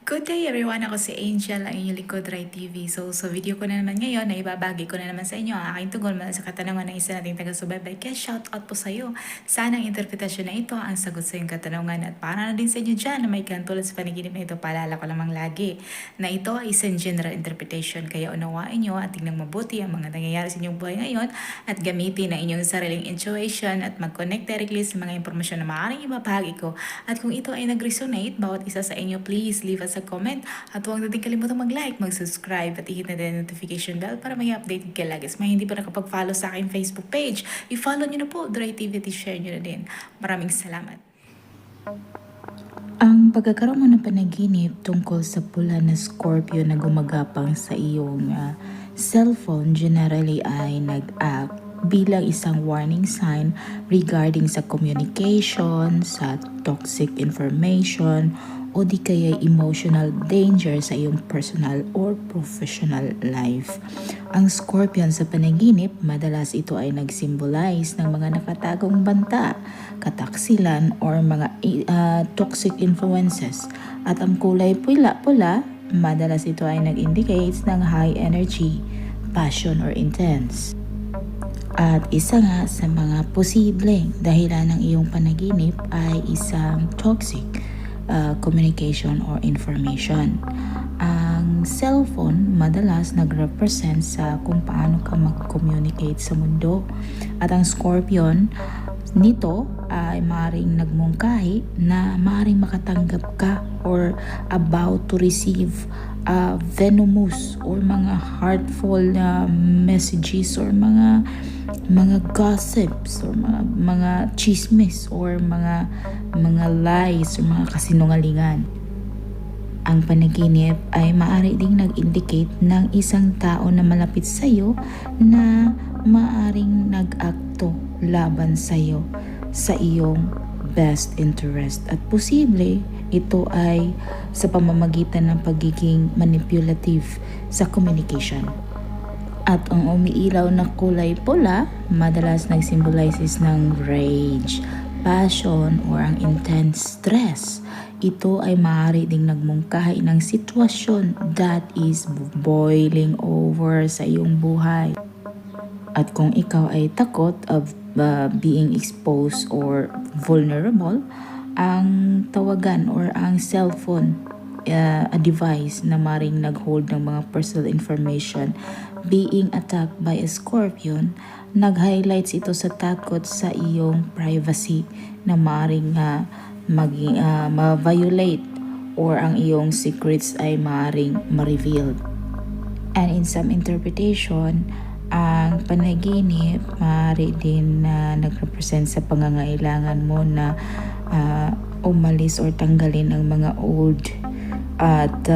Good day everyone! Ako si Angel, ang inyong likod, Rai TV. So, sa video ko na naman ngayon, na ibabagi ko na naman sa inyo ang aking tugon mula sa katanungan ng isa nating taga-subaybay. Kaya shout out po sa iyo. Sana ang interpretasyon na ito ang sagot sa iyong katanungan. At para na din sa inyo dyan na may katulad sa panaginip na ito, paalala ko lamang lagi na ito ay isang general interpretation. Kaya unawain nyo at tingnan mabuti ang mga nangyayari sa inyong buhay ngayon at gamitin ang inyong sariling intuition at mag-connect directly sa mga impormasyon na maaaring ibabahagi ko. At kung ito ay nag-resonate, bawat isa sa inyo, please leave us sa comment at huwag natin kalimutan mag-like, mag-subscribe at i-hit na din ang notification bell para may update ka lagi. May hindi pa nakapag-follow sa aking Facebook page, i-follow nyo na po, Dry TV at i-share nyo na din. Maraming salamat. Ang pagkakaroon mo ng panaginip tungkol sa pula na Scorpio na gumagapang sa iyong cellphone generally ay nag-act bilang isang warning sign regarding sa communication, sa toxic information, o di kaya emotional danger sa iyong personal or professional life. Ang Scorpion sa panaginip, madalas ito ay nag-symbolize ng mga nakatagong banta, kataksilan, or mga toxic influences. At ang kulay pula, madalas ito ay nag-indicates ng high energy, passion, or intense. At isa nga sa mga posibleng dahilan ng iyong panaginip ay isang toxic communication or information. Ang cellphone madalas nag-represent sa kung paano ka mag-communicate sa mundo. At ang Scorpion nito ay maaaring nagmungkahi na maaaring makatanggap ka or about to receive venomous or mga hurtful messages or mga gossips or mga chismis or mga lies or mga kasinungalingan. Ang panaginip ay maaari ding nag-indicate ng isang tao na malapit sa iyo na maaring nag-akto laban sa iyo sa iyong best interest at posible ito ay sa pamamagitan ng pagiging manipulative sa communication. At ang umiilaw na kulay pula, madalas nag-symbolizes ng rage, passion, or ang intense stress. Ito ay maaari ding nagmungkahi ng sitwasyon that is boiling over sa iyong buhay. At kung ikaw ay takot of being exposed or vulnerable, ang tawagan or ang cellphone a device na maring nag-hold ng mga personal information being attacked by a Scorpion, nag-highlights ito sa takot sa iyong privacy na maring ma-violate or ang iyong secrets ay maring ma-reveal. And in some interpretation, ang panaginip maaari din na nag-represent sa pangangailangan mo na umalis or tanggalin ang mga old at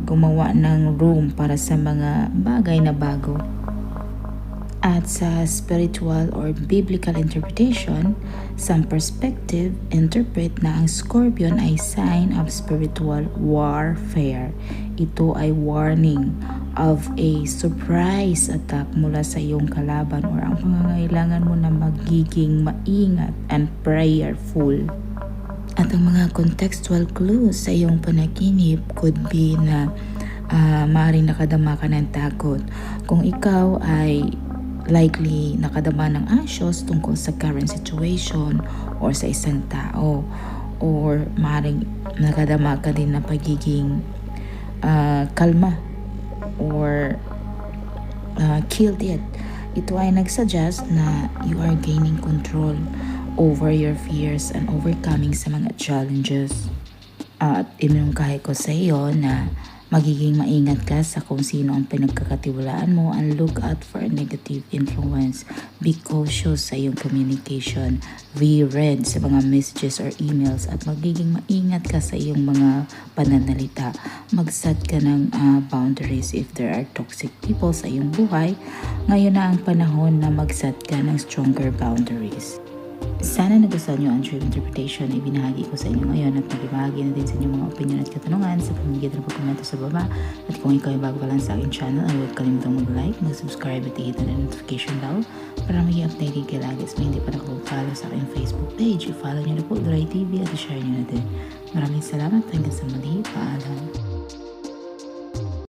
gumawa ng room para sa mga bagay na bago. At sa spiritual or biblical interpretation, some perspective interpret na ang Scorpion ay sign of spiritual warfare. Ito ay warning of a surprise attack mula sa iyong kalaban or ang pangangailangan mo na magiging maingat and prayerful. At ang mga contextual clues sa iyong panaginip could be na maaaring nakadama ka ng takot. Kung ikaw ay likely nakadama ng anxious tungkol sa current situation or sa isang tao, or maaaring nakadama ka din na pagiging kalma or killed it. Ito ay nagsuggest na you are gaining control over your fears and overcoming sa mga challenges. At inungkahi ko sa iyo na magiging maingat ka sa kung sino ang pinagkakatiwalaan mo and look out for negative influence. Be cautious sa iyong communication. Be read sa mga messages or emails at magiging maingat ka sa iyong mga pananalita. Mag-set ka ng boundaries if there are toxic people sa iyong buhay. Ngayon na ang panahon na mag-set ka ng stronger boundaries. Sana nagustuhan nyo ang true interpretation na ibinahagi ko sa inyo ngayon at magbahagi na din sa inyong mga opinion at katanungan sa pamamagitan ng pagkomento sa baba. At kung ikaw ay bago pa lang sa aking channel, ay huwag kalimutang mag-like, mag-subscribe at i-hit na notification bell para maging updated kayo lagi. At hindi pa nakapag-follow sa aking Facebook page, i-follow nyo na po Dry TV at i-share nyo na din. Maraming salamat. Hanggang sa muli. Paalam.